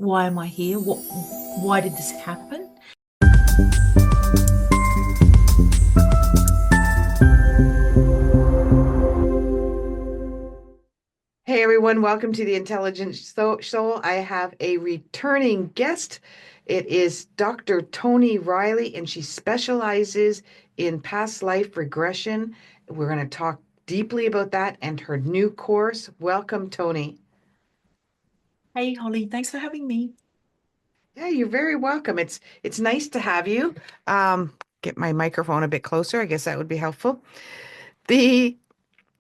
why am I here? Why did this happen? Hey everyone, welcome to the Intelligent Soul. I have a returning guest. It is Dr. Toni Rielly, and she specializes in past life regression. We're going to talk deeply about that and her new course. Welcome, Toni. Hey, Holly, thanks for having me. Yeah, you're very welcome. It's nice to have you. Get my microphone a bit closer. I guess that would be helpful. The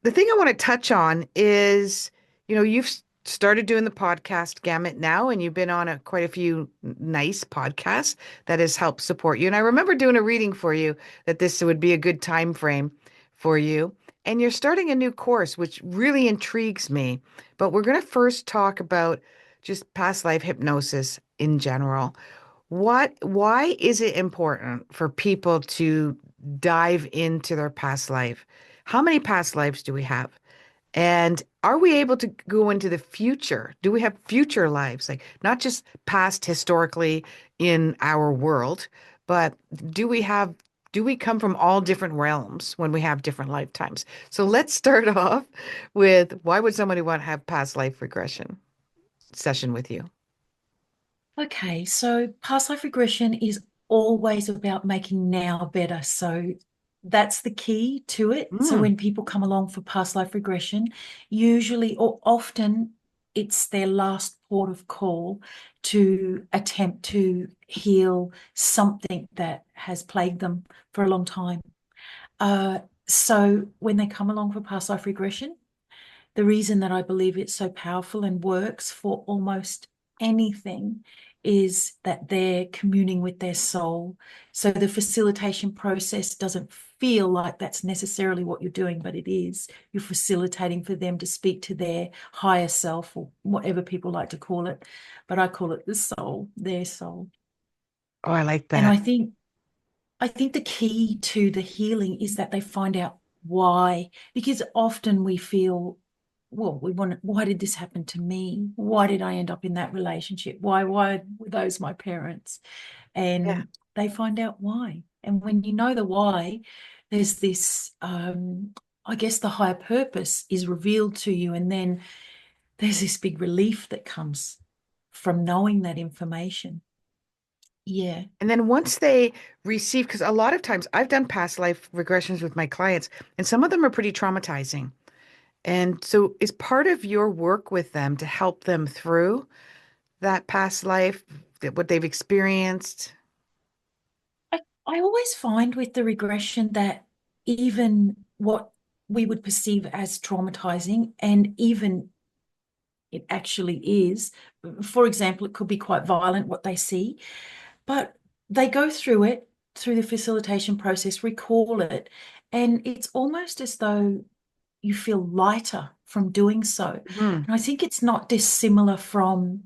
the thing I want to touch on is, you've started doing the podcast gamut now, and you've been on quite a few nice podcasts that has helped support you. And I remember doing a reading for you that this would be a good time frame for you. And you're starting a new course, which really intrigues me. But we're going to first talk about just past life hypnosis in general. Why is it important for people to dive into their past life? How many past lives do we have? And are we able to go into the future? Do we have future lives? Like not just past historically in our world, but do we come from all different realms when we have different lifetimes? So let's start off with why would somebody want to have past life regression session with you? Okay, so past life regression is always about making now better. So that's the key to it. So Mm, when people come along for past life regression, usually or often it's their last port of call to attempt to heal something that has plagued them for a long time. Uh, so when they come along for past life regression, the reason that I believe it's so powerful and works for almost anything is that they're communing with their soul. So the facilitation process doesn't feel like that's necessarily what you're doing, but it is. You're facilitating for them to speak to their higher self or whatever people like to call it. But I call it the soul, their soul. oh, I like And that. I think the key to the healing is that they find out why, because often we feel, well, why did this happen to me? Why did I end up in that relationship? Why were those my parents? Yeah. And they find out why. And when you know the why, there's this, I guess the higher purpose is revealed to you. And then there's this big relief that comes from knowing that information. Yeah. And then once they receive, because a lot of times I've done past life regressions with my clients, and some of them are pretty traumatizing. And so is part of your work with them to help them through that past life, what they've experienced? I always find with the regression that even what we would perceive as traumatizing, and even it actually is, for example, it could be quite violent what they see, but they go through it through the facilitation process, recall it, and it's almost as though you feel lighter from doing so. Hmm. And I think it's not dissimilar from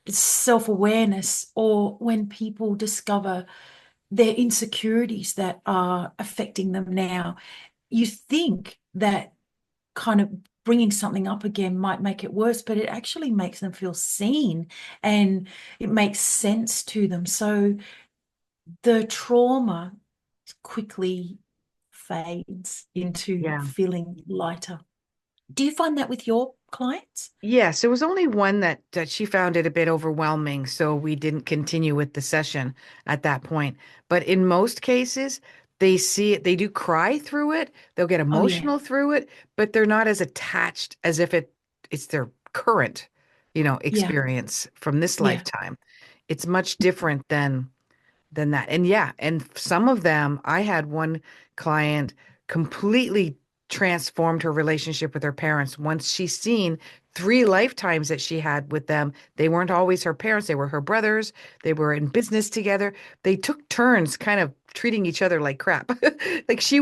self-awareness or when people discover their insecurities that are affecting them now. You think that kind of bringing something up again might make it worse, but it actually makes them feel seen and it makes sense to them. So the trauma quickly fades into Yeah. feeling lighter. Do you find that with your clients? Yes, there was only one that she found it a bit overwhelming, so we didn't continue with the session at that point. But in most cases, they see it, they do cry through it, they'll get Oh, yeah. emotional through it, but they're not as attached as if it's their current, Yeah. experience from this Yeah. lifetime. It's much different than that. And yeah, and some of them, I had one client completely transformed her relationship with her parents once she seen three lifetimes that she had with them. They weren't always her parents, they were her brothers. They were in business together. They took turns kind of treating each other like crap. Like she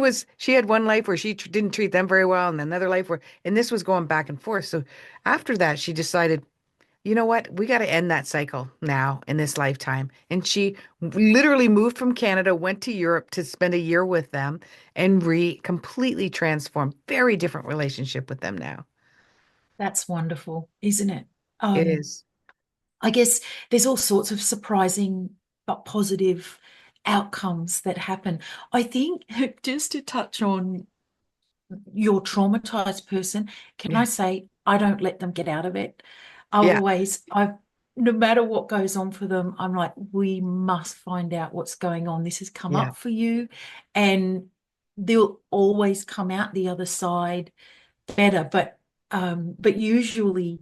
had one life where she didn't treat them very well and another life where and this was going back and forth. So after that, she decided you know what? We got to end that cycle now in this lifetime. And she literally moved from Canada, went to Europe to spend a year with them and completely transformed. Very different relationship with them now. That's wonderful, isn't it? It Um, is. I guess there's all sorts of surprising but positive outcomes that happen. I think just to touch on your traumatized person, can I Yeah. say I don't let them get out of it? Yeah. No matter what goes on for them, I'm like, we must find out what's going on. This has come Yeah. up for you, and they'll always come out the other side better. But usually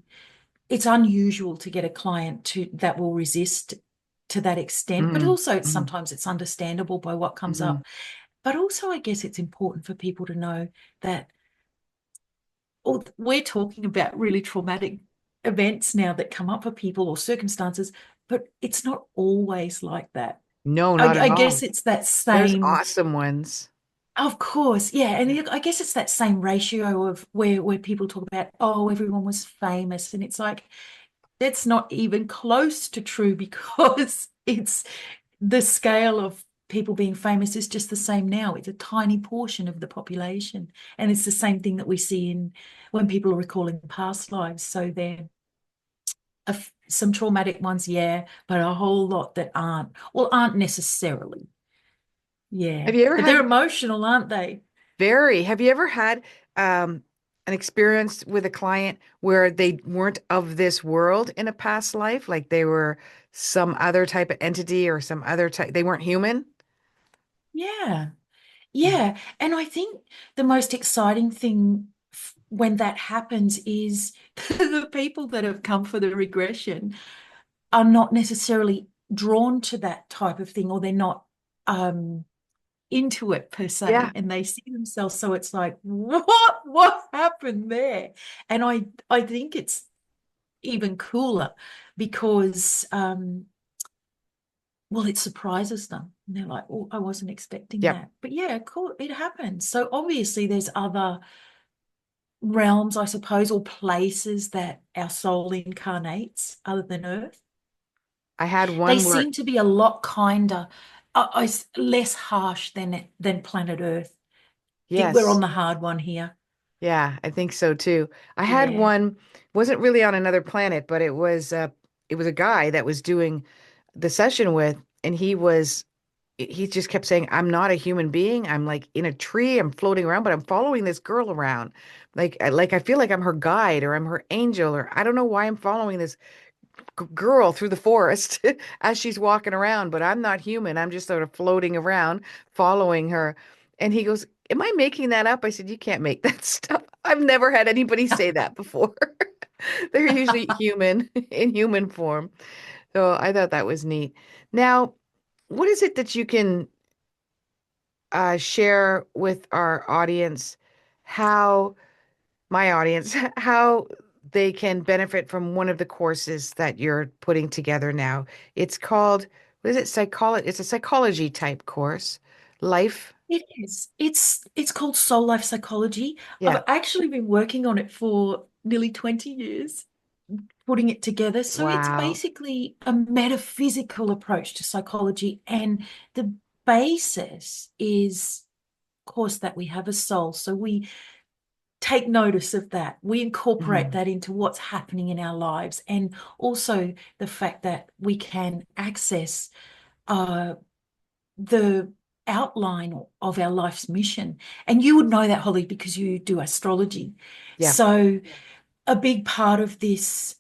it's unusual to get a client to that will resist to that extent. But Mm, also mm, sometimes it's understandable by what comes mm. up. But also, I guess it's important for people to know that we're talking about really traumatic events now that come up for people or circumstances, but it's not always like that. No, I, not at I guess all. it's that There's same, awesome ones. of course, yeah. Yeah. And I guess it's that same ratio of where people talk about, oh, everyone was famous. And it's like, that's not even close to true because it's the scale of people being famous is just the same now. It's a tiny portion of the population. And it's the same thing that we see in when people are recalling past lives. So they're some traumatic ones, yeah, but a whole lot that aren't necessarily. Yeah. Have you ever But they're had emotional, aren't they? have you ever had an experience with a client where they weren't of this world in a past life, like they were some other type of entity or some other type, they weren't human? Yeah. Yeah. And I think the most exciting thing when that happens is the people that have come for the regression are not necessarily drawn to that type of thing, or they're not into it per Yeah. se, and they see themselves. So it's like, what happened there? And I think it's even cooler because well, it surprises them. And they're like, oh, I wasn't expecting Yep. that. But yeah, cool, it happens. So obviously there's other realms, I suppose, or places that our soul incarnates other than Earth. I had They one where, seem to be a lot kinder, less harsh than planet Earth. I think we're on yes. the hard one here. Yeah, I think so too. I had Yeah. one, wasn't really on another planet, but it was a guy that was doing the session with, and he just kept saying, I'm not a human being. I'm like in a tree, I'm floating around, but I'm following this girl around. Like I feel like I'm her guide or I'm her angel, or I don't know why I'm following this girl through the forest as she's walking around, but I'm not human. I'm just sort of floating around, following her. And he goes, Am I making that up? I said, You can't make that stuff. I've never had anybody say that before. They're usually human in human form. So I thought that was neat. Now, what is it that you can share with our audience how my audience how they can benefit from one of the courses that you're putting together now? It's called, what is it? Psychology. It's a psychology type course. Life. It is. It's called Soul Life Psychology. Yeah. I've actually been working on it for nearly 20 years, putting it together. So it's Wow. basically a metaphysical approach to psychology. And the basis is, of course, that we have a soul. So we take notice of that. We incorporate Mhm. that into what's happening in our lives. And also the fact that we can access uh, the outline of our life's mission. And you would know that, Holly, because you do astrology. Yeah. So a big part of this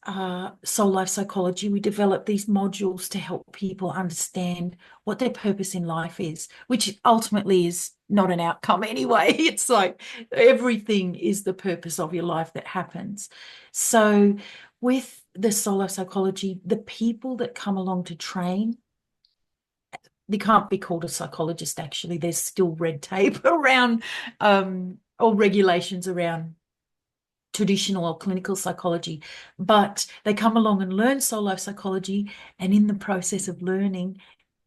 soul life psychology, we develop these modules to help people understand what their purpose in life is, which ultimately is not an outcome anyway. It's like everything is the purpose of your life that happens. So with the soul life psychology, the people that come along to train, they can't be called a psychologist, actually. There's still red tape around or regulations around traditional or clinical psychology, but they come along and learn soul life psychology. And in the process of learning,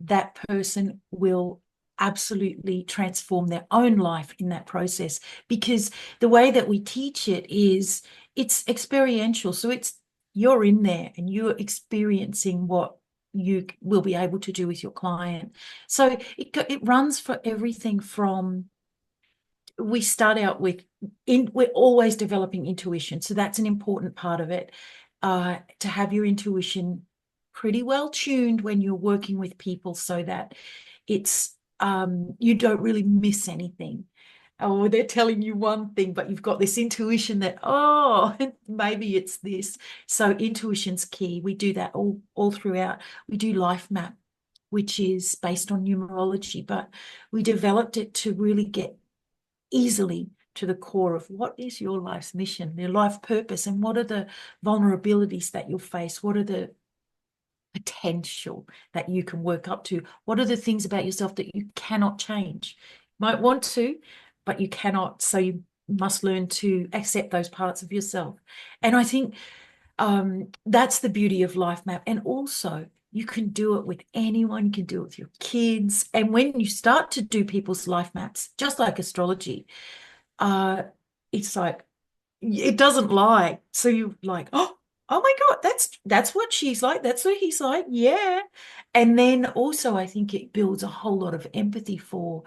that person will absolutely transform their own life in that process, because the way that we teach it is it's experiential. So it's you're in there and you're experiencing what you will be able to do with your client. So it runs for everything from we start out with we're always developing intuition. So that's an important part of it. To have your intuition pretty well tuned when you're working with people so that it's you don't really miss anything. Or they're telling you one thing, but you've got this intuition that, oh, maybe it's this. So intuition's key. We do that all throughout. We do life map, which is based on numerology, but we developed it to really get easily to the core of what is your life's mission, your life purpose, and what are the vulnerabilities that you'll face? What are the potential that you can work up to? What are the things about yourself that you cannot change? Might want to, but you cannot. So you must learn to accept those parts of yourself. And I think that's the beauty of Life Map. And also, you can do it with anyone. You can do it with your kids. And when you start to do people's life maps, just like astrology, uh, it's like it doesn't lie. So you like, oh my God, that's what she's like. That's what he's like. Yeah. And then also, I think it builds a whole lot of empathy for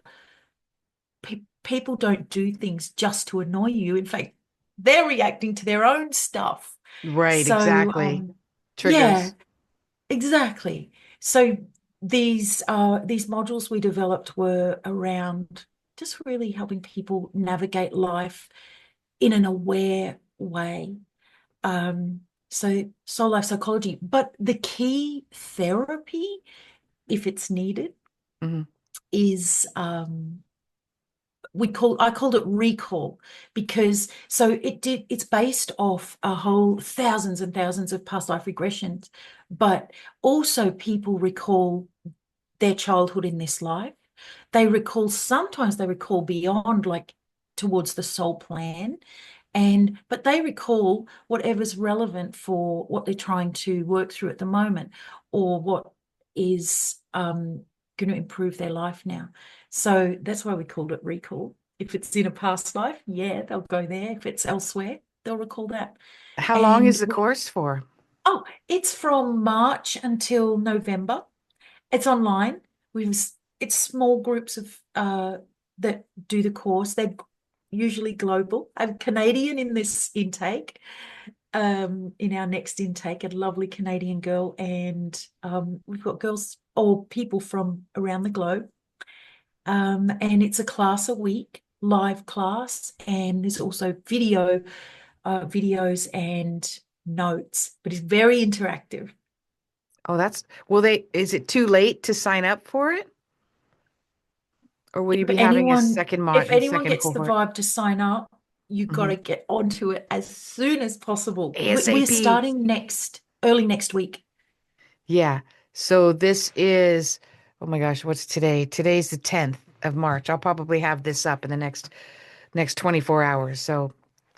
people. Don't do things just to annoy you. In fact, they're reacting to their own stuff. Right, So, exactly. yeah, Triggers. exactly. So these modules we developed were around just really helping people navigate life in an aware way. Um, so soul life psychology, but the key therapy, if it's needed, Mhm. is I called it recall, because it's based off a whole thousands and thousands of past life regressions, but also people recall their childhood in this life. Sometimes they recall beyond, like towards the soul plan, but they recall whatever's relevant for what they're trying to work through at the moment, or what is going to improve their life now. So that's why we called it recall. If it's in a past life, yeah, they'll go there. If it's elsewhere, they'll recall that. How long is And the course for? oh, it's from March until November. It's online. It's small groups of that do the course. They're usually global. I'm Canadian in this intake. In our next intake, a lovely Canadian girl, and we've got girls or people from around the globe. And it's a class a week, live class, and there's also videos and notes, but it's very interactive. Oh, is it too late to sign up for it? Or will you if be having a anyone if anyone second gets the cohort? vibe to sign up, you got Hmm. to get onto it as soon as possible. We're ASAP. starting early next week. Yeah. So this is, oh my gosh, what's today? Today's the 10th of March. I'll probably have this up in the next 24 hours. So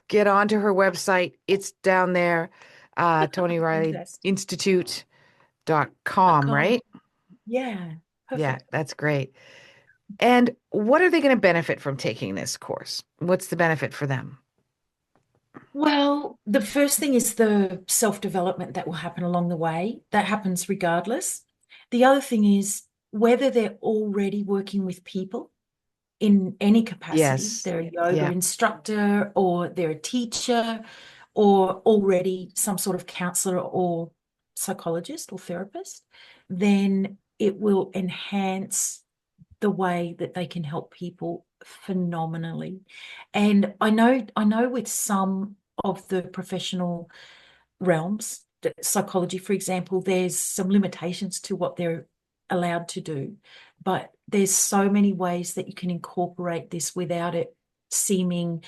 get onto her website. It's down there. Tony Riley Fantastic. Institute.com, .com. right? Yeah, Yeah, perfect. that's great. And what are they going to benefit from taking this course? What's the benefit for them? Well, the first thing is the self-development that will happen along the way. That happens regardless. The other thing is whether they're already working with people in any capacity. Yes. They're a yoga Yeah. instructor, or they're a teacher, or already some sort of counselor or psychologist or therapist. Then it will enhance the way that they can help people phenomenally. And I know with some of the professional realms, psychology, for example, there's some limitations to what they're allowed to do. But there's so many ways that you can incorporate this without it seeming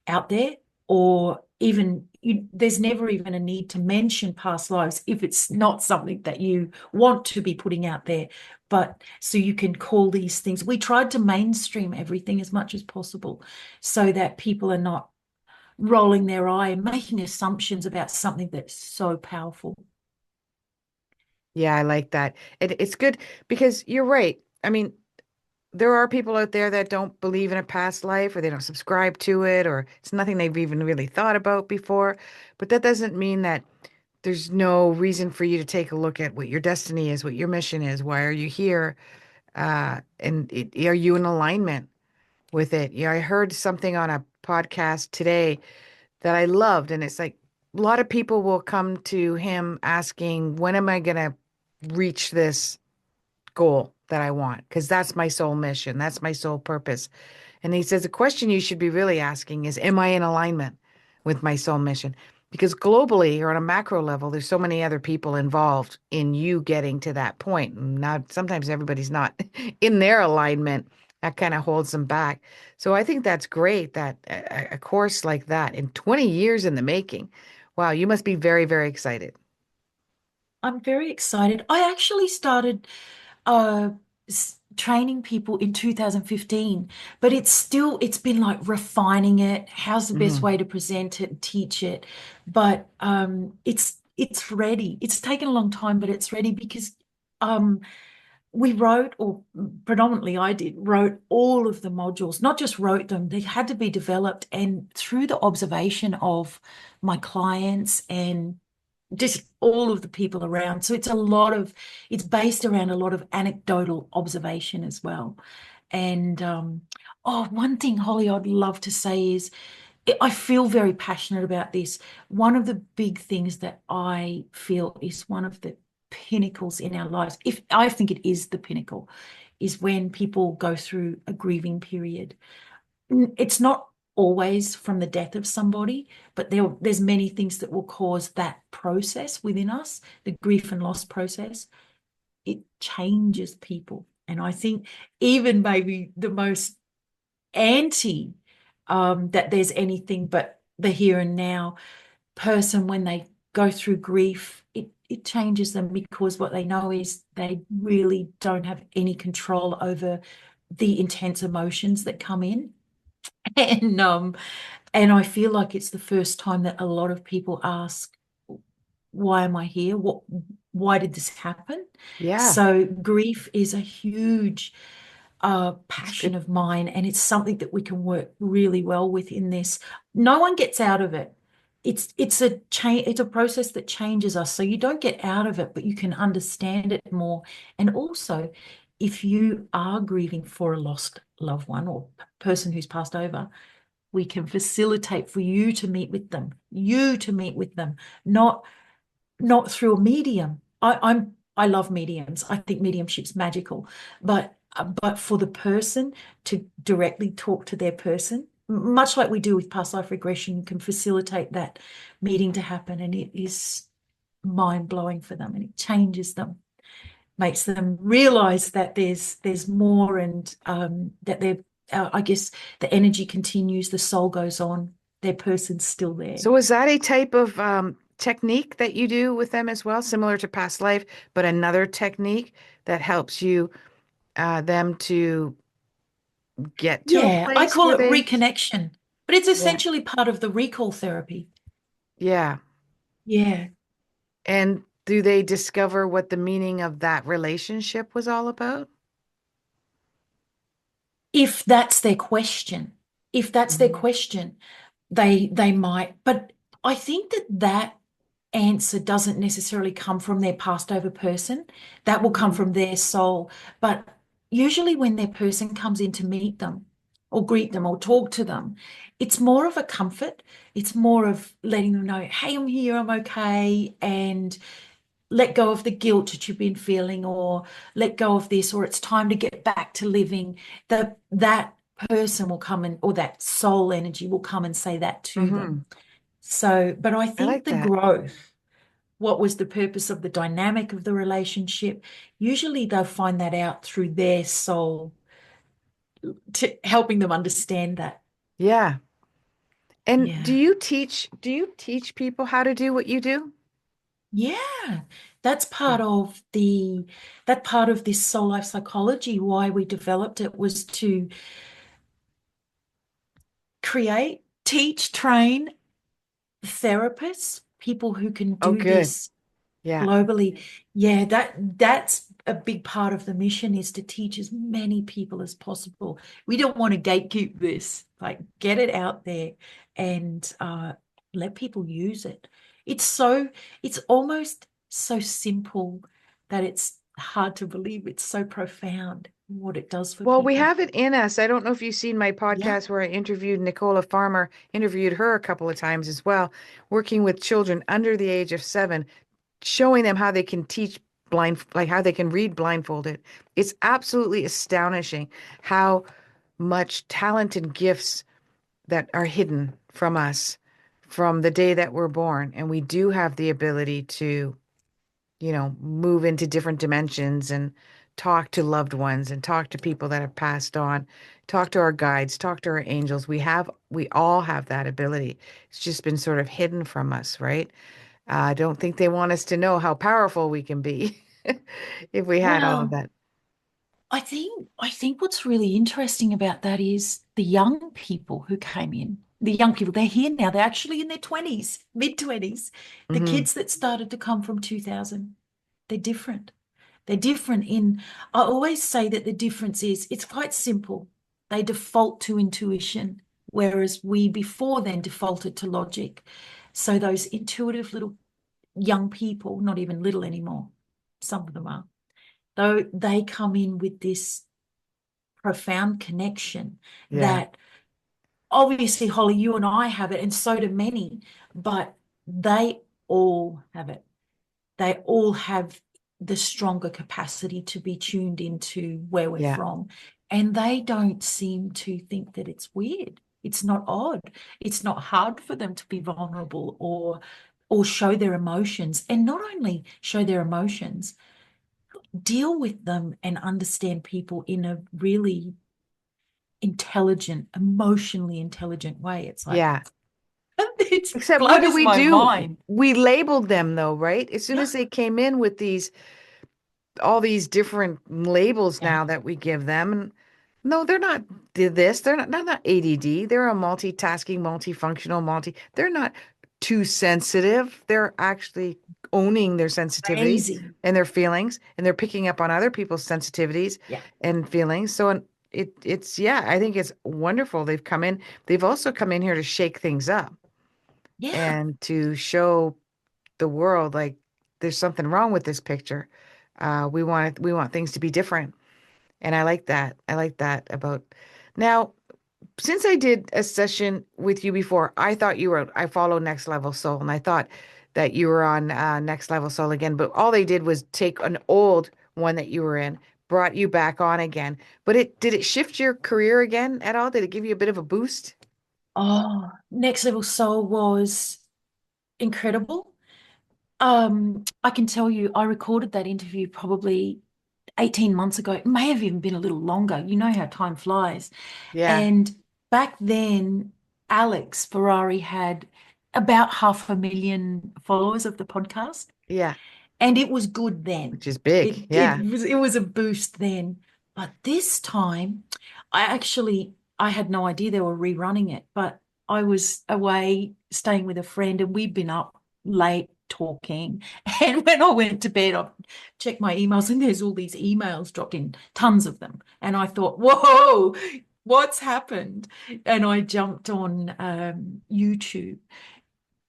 out there, or even there's never even a need to mention past lives if it's not something that you want to be putting out there. But so you can call these things. We tried to mainstream everything as much as possible so that people are not rolling their eye and making assumptions about something that's so powerful. Yeah, I like that. It's good because you're right. I mean, there are people out there that don't believe in a past life or they don't subscribe to it or it's nothing they've even really thought about before. But that doesn't mean that there's no reason for you to take a look at what your destiny is, what your mission is, why are you here? Are you in alignment with it? I heard something on a podcast today that I loved, and it's like a lot of people will come to him asking, when am I gonna reach this goal that I want, because that's my soul mission. That's my soul purpose. And he says the question you should be really asking is, am I in alignment with my soul mission? Because globally or on a macro level, there's so many other people involved in you getting to that point. And now, sometimes everybody's not in their alignment. That kind of holds them back. So I think that's great that a course like that in 20 years in the making. Wow, you must be very, very excited. I'm very excited. I actually started uh training people in 2015, but it's been like refining it. How's the best Hmm. way to present it and teach it? But it's ready. It's taken a long time, but it's ready because um we wrote, or predominantly I did, wrote all of the modules, not just wrote them, they had to be developed. And through the observation of my clients and just all of the people around. So it's based around a lot of anecdotal observation as well. And oh, one thing, Holly, I'd love to say is I feel very passionate about this. One of the big things that I feel is one of the pinnacles in our lives, if I think it is the pinnacle, is when people go through a grieving period. It's not always from the death of somebody, but there's many things that will cause that process within us, the grief and loss process. It changes people. And I think even maybe the most anti that there's anything but the here and now person, when they go through grief, it changes them because what they know is they really don't have any control over the intense emotions that come in. And and I feel like it's the first time that a lot of people ask, why am I here? Why did this happen? Yeah, So grief is a huge it's passion good. of mine, and it's something that we can work really well with in this. No one gets out of it. It's a process that changes us. So you don't get out of it, but you can understand it more. And also, if you are grieving for a lost loved one or person who's passed over, we can facilitate for you to meet with them, not through a medium. I love mediums. I think mediumship's magical, but for the person to directly talk to their person, much like we do with past life regression, you can facilitate that meeting to happen, and it is mind blowing for them, and it changes them, makes them realize that there's more, and that they're I guess the energy continues, the soul goes on, their person's still there. So is that a type of technique that you do with them as well, similar to past life, but another technique that helps you them to get to a Yeah, I place call where it they, reconnection, but it's yeah, essentially part of the recall therapy. yeah. Yeah. And do they discover what the meaning of that relationship was all about? If that's their question, if that's their Mhm. question, they might, but I think that answer doesn't necessarily come from their past over person. That will come Mhm. from their soul. But usually when their person comes in to meet them or greet them or talk to them, it's more of a comfort. It's more of letting them know, hey, I'm here, I'm okay, and let go of the guilt that you've been feeling, or let go of this, or it's time to get back to living. That person will come and, or that soul energy will come and say that to them. Mhm. So, but I I think like the that. growth, what was the purpose of the dynamic of the relationship, usually they'll find that out through their soul, to helping them understand that. Yeah. And Yeah. do you teach people how to do what you do? Yeah. That's Yeah. part of this soul life psychology. Why we developed it was to create, teach, train therapists, people who can Oh, do good. this Yeah. globally. Yeah, that's a big part of the mission, is to teach as many people as possible. We don't want to gatekeep this, like get it out there, and let people use it. It's almost so simple that it's hard to believe. It's so profound what it does for Well, we people. have it in us. I don't know if you've seen my Yeah. podcast where I interviewed Nicola Farmer, interviewed her a couple of times as well, working with children under the age of 7, showing them how they can teach like how they can read blindfolded. It's absolutely astonishing how much talent and gifts that are hidden from us from the day that we're born. And we do have the ability to, move into different dimensions and talk to loved ones and talk to people that have passed on, talk to our guides, talk to our angels. We all have that ability. It's just been sort of hidden from us, right? I don't think they want us to know how powerful we can be if we had all of Well, that. I think what's really interesting about that is the young people who came in. The young people, they're here now. They're actually in their 20s, mid-20s. The Hmm. kids that started to come from 2000, they're different. They're different in, I always say that the difference is it's quite simple. They default to intuition, whereas we before then defaulted to logic. So those intuitive little young people, not even little anymore, some of them are, though they come in with this profound connection Yeah. that obviously, Holly, you and I have it, and so do many, but they all have it. They all have the stronger capacity to be tuned into where we're Yeah. from. And they don't seem to think that it's weird. It's not odd. It's not hard for them to be vulnerable or show their emotions. And not only show their emotions, deal with them and understand people in a really intelligent, emotionally intelligent way. It's like, Yeah. it Except what do blows we my do? mind. We labeled them though, right? As soon Yeah. as they came in with all these different labels Yeah. now that we give them. And no, they're not this. They're not ADD. They're a multitasking, multifunctional, they're not too sensitive. They're actually owning their sensitivity Crazy. and their feelings, and they're picking up on other people's sensitivities Yeah. and feelings. So it's yeah, I think it's wonderful. They've come in. They've also come in here to shake things up Yeah. and to show the world like there's something wrong with this picture. We want things to be different. And I like that. I like that about now, since I did a session with you before, I follow Next Level Soul, and I thought that you were on Next Level Soul again, but all they did was take an old one that you were in, brought you back on again. But did it shift your career again at all? Did it give you a bit of a boost? Oh, Next Level Soul was incredible. I can tell you, I recorded that interview probably 18 months ago. It may have even been a little longer. You know how time flies. Yeah. And back then, Alex Ferrari had about 500,000 followers of the podcast. Yeah. And it was good then. Which is big. It it Yeah. was it was a boost then. But this time, I had no idea they were rerunning it, but I was away staying with a friend and we'd been up late talking. And when I went to bed, I checked my emails and there's all these emails dropped in, tons of them. And I thought, whoa, what's happened? And I jumped on YouTube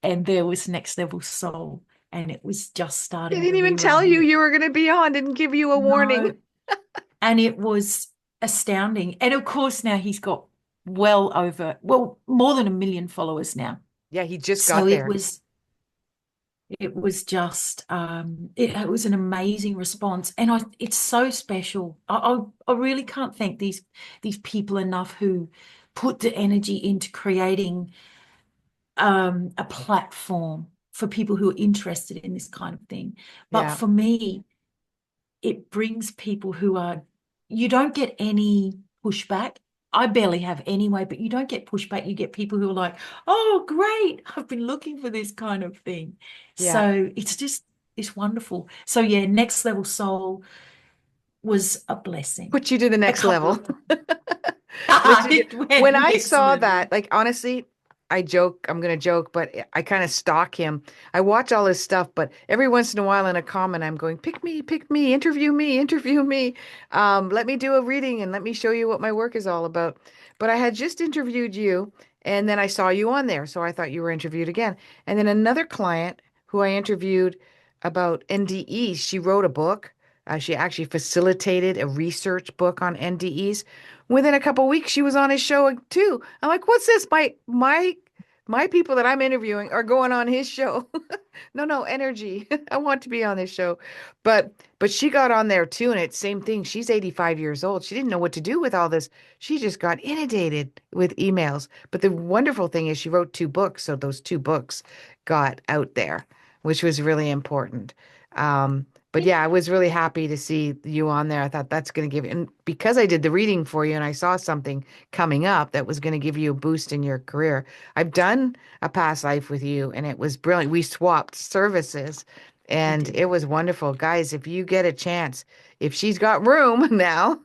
and there was Next Level Soul, and it was just They starting the didn't even tell you rerun. you were going to be on, didn't give you a warning. No, and it was astounding. And of course, now he's got more than 1 million followers now. Yeah, he just So got there. it was just it was an amazing response, and it's so special. I really can't thank these people enough who put the energy into creating a platform for people who are interested in this kind of thing. But Yeah. for me, it brings people who are, you don't get any pushback. I barely have anyway, but you don't get pushback. You get people who are like, oh, great. I've been looking for this kind of thing. Yeah. So it's wonderful. So yeah, Next Level Soul was a blessing. Put you to the A next couple level. of them. Which you did. It went When I next saw level. that, like honestly, I'm gonna joke, but I kind of stalk him. I watch all his stuff, but every once in a while in a comment, I'm going, pick me, interview me, interview me. Let me do a reading and let me show you what my work is all about. But I had just interviewed you, and then I saw you on there, so I thought you were interviewed again. And then another client who I interviewed about NDEs, she wrote a book. She actually facilitated a research book on NDEs. Within a couple weeks, she was on his show too. I'm like, what's this? My my people that I'm interviewing are going on his show. No, no, energy. I want to be on this show. But she got on there too, and it's same thing. She's 85 years old. She didn't know what to do with all this. She just got inundated with emails. But the wonderful thing is she wrote two books, so those two books got out there, which was really important. But yeah, I was really happy to see you on there. I thought that's going to give you, and because I did the reading for you and I saw something coming up that was going to give you a boost in your career. I've done a past life with you and it was brilliant. We swapped services We and did. it was wonderful. Guys, if you get a chance, if she's got room now,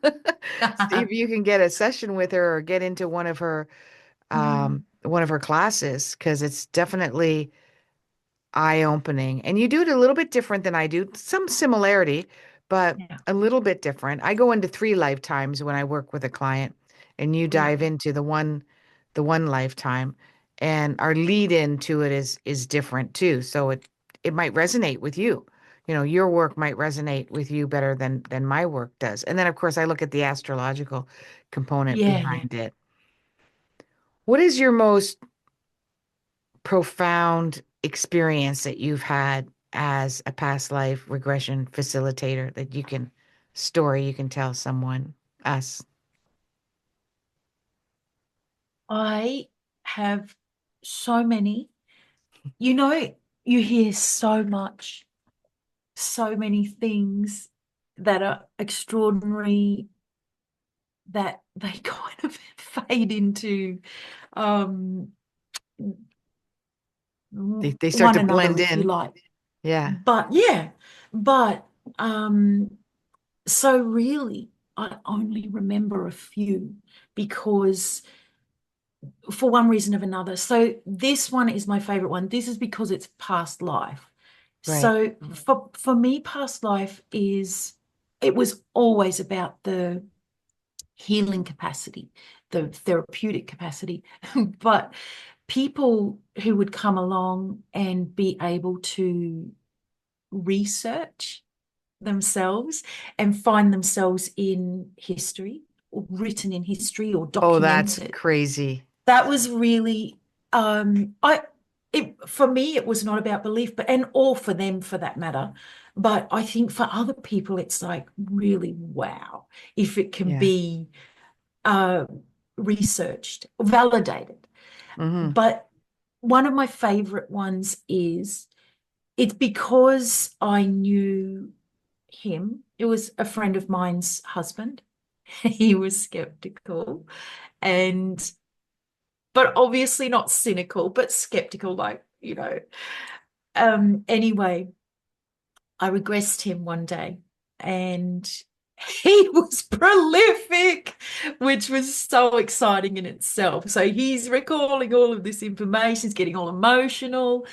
see if you can get a session with her or get into Mm, one of her classes because it's definitely eye-opening. And you do it a little bit different than I do. Some similarity, but yeah, a little bit different. I go into three lifetimes when I work with a client, and you yeah, dive into the one lifetime. And our lead into it is different too. So it might resonate with you. You know, your work might resonate with you better than my work does. And then of course I look at the astrological component yeah, yeah. behind it. What is your most profound experience that you've had as a past life regression facilitator that you can tell someone, us? I have so many. You know, you hear so much, so many things that are extraordinary that they kind of fade into um, They start one to another, blend if you in. like. Yeah. But yeah, but um, so really, I only remember a few because for one reason or another. So this one is my favorite one. This is because it's past life. Right. So for me, past life is it was always about the healing capacity, the therapeutic capacity. But people who would come along and be able to research themselves and find themselves in history or written in history or Oh, that's documented. crazy. That was really I it for me it was not about belief, but and or for them for that matter. But I think for other people it's like really wow if it can Yeah. be uh researched, validated. Hmm. But one of my favorite ones is it's because I knew him. It was a friend of mine's husband. He was skeptical and but obviously not cynical, but skeptical, like, Anyway, I regressed him one day and he was prolific, which was so exciting in itself. So he's recalling all of this information, he's getting all emotional,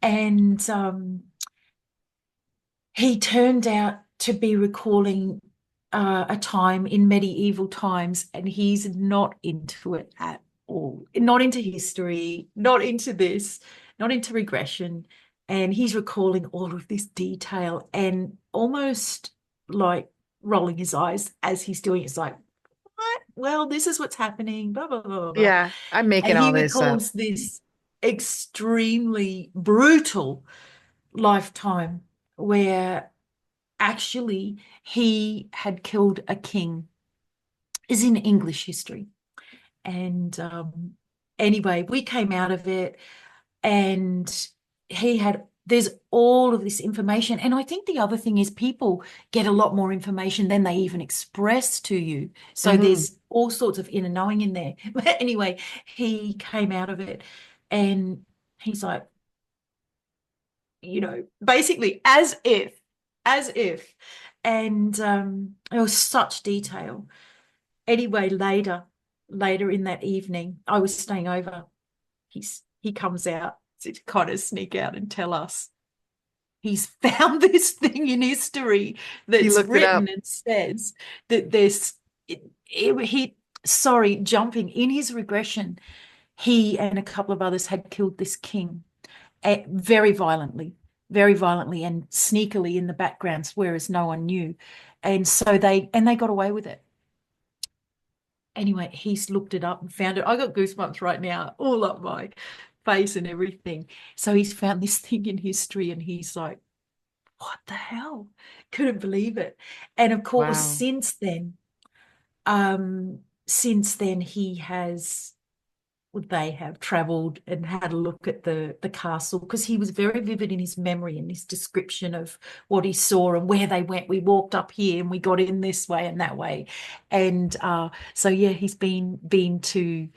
and he turned out to be recalling a time in medieval times, and he's not into it at all. Not into history, not into this, not into regression. And he's recalling all of this detail and almost like rolling his eyes as he's doing it. It's like, what? Well, this is what's happening, blah, blah, blah, blah, blah. Yeah. I'm And making he all this up. recalls this extremely brutal lifetime where actually he had killed a king, is in English history. And anyway, we came out of it and there's all of this information. And I think the other thing is people get a lot more information than they even express to you. So Hmm. there's all sorts of inner knowing in there. But anyway, he came out of it and he's like, basically as if. And it was such detail. Anyway, later in that evening, I was staying over. He comes out to kind of sneak out and tell us he's found this thing in history He that's looked it written up. and says that he sorry, jumping in his regression, he and a couple of others had killed this king very violently, very violently and sneakily in the backgrounds, whereas no one knew. And so they got away with it. Anyway, he's looked it up and found it. I got goosebumps right now, all up my. face and everything. So he's found this thing in history and he's like, what the hell? Couldn't believe it. And of course, Wow. since then he has they have traveled and had a look at the castle because he was very vivid in his memory and his description of what he saw and where they went. We walked up here and we got in this way and that way. And so yeah, he's been to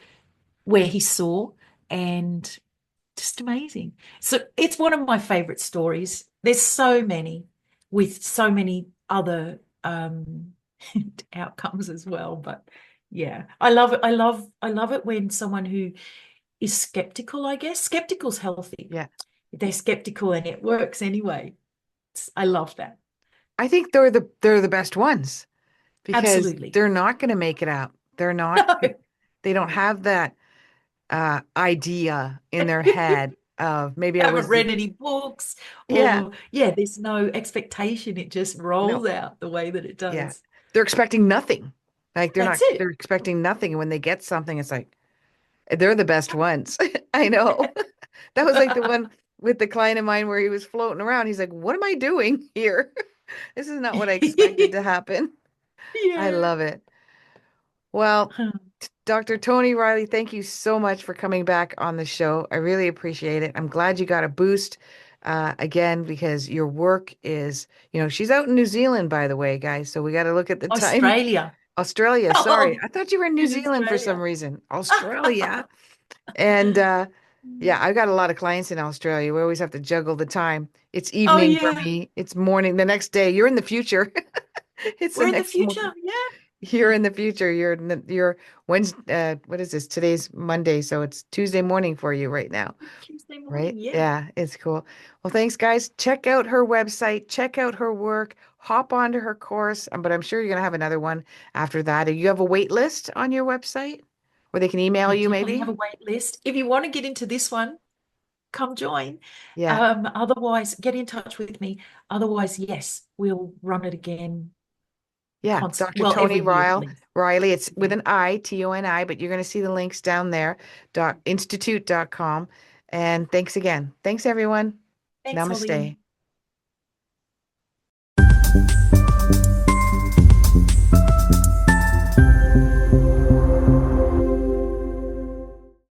where he saw and just amazing. So it's one of my favorite stories. There's so many with so many other outcomes as well. But yeah, I love it. I love it when someone who is skeptical, I guess. Skeptical's healthy. Yeah. They're skeptical and it works anyway. I love that. I think they're the best ones because Absolutely. they're not going to make it out. They're not, they don't have that idea in their head of maybe I Haven't was the, read any books yeah, or yeah, there's no expectation. It just no, rolls out the way that it yeah. does. They're expecting nothing. Like That's they're it. expecting nothing. And when they get something, it's like, they're the best ones. I know. That was like the one with the client of mine where he was floating around. He's like, what am I doing here? This is not what I expected to happen. I Yeah. love it. Well, Dr. Toni Rielly, thank you so much for coming back on the show. I really appreciate it. I'm glad you got a boost again because your work is, she's out in New Zealand, by the way, guys. So we got to look at the time. Australia. Australia, sorry. Oh, I thought you were in New in Zealand for some Australia. reason. Australia. And yeah, I've got a lot of clients in Australia. We always have to juggle the time. It's Oh, evening for yeah. me. It's morning the next day. You're in the future. It's the We're in the next morning. future. Yeah. You're in the future. You're Wednesday. What is this? Today's Monday, so it's Tuesday morning for you right now, Tuesday right? morning. Yeah. Yeah, it's cool. Well, thanks, guys. Check out her website. Check out her work. Hop onto her course. But I'm sure you're gonna have another one after that. Do you have a wait list on your website where they can email We you, definitely have a maybe? wait list. If you want to get into this one, come join. Yeah. Otherwise, get in touch with me. Otherwise, yes, we'll run it again Yeah, Dr. well, every Toni year at Ryle, least. Riley. It's with Yeah. an I, Toni, but you're going to see the links down there, institute.com. And thanks again. Thanks, everyone. Thanks, Holly. Namaste.